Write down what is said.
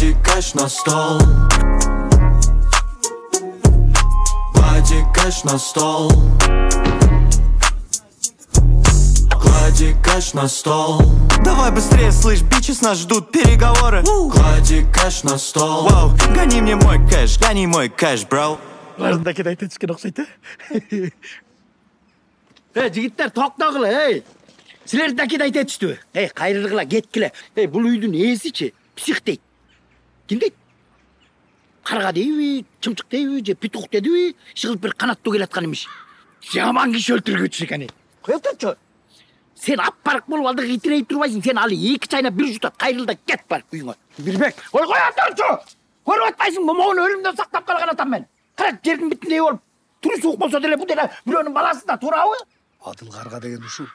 Клади кэш на стол. Клади кэш на стол. Клади кэш на стол. Давай быстрее, слышь, бичес нас ждут переговоры. Клади кэш на стол. Вау, гони мне мой кэш, бро. Арасында кен айтып түскен окшойт. Жигиттер токтогула, Силер да кен айтып түштү. Кайрылгыла, кеткиле. Бул үйдүн ээсичи псих дейт. Ким дейт? Карга дейби, чымчык дейби, же петух дедиби, шыгылып бир канаттуу келаткан эмиш. Жаман киши өлтүргүчү экен. Коюп турчу. Sen аппарык болуп алды итирейип турбайсың. Сен алы 2 чайна бир жутат, кайрылда кет бар үйүңө. Бирбек, кой турчу. Көрүп атпайсың, момону өлүмдөн сактап калган атам мен. Кара жердин битиндей болуп, туруп суук болсо деле бул деле бирөөнүн баласы да туурабы? Адыл карга деген ушул.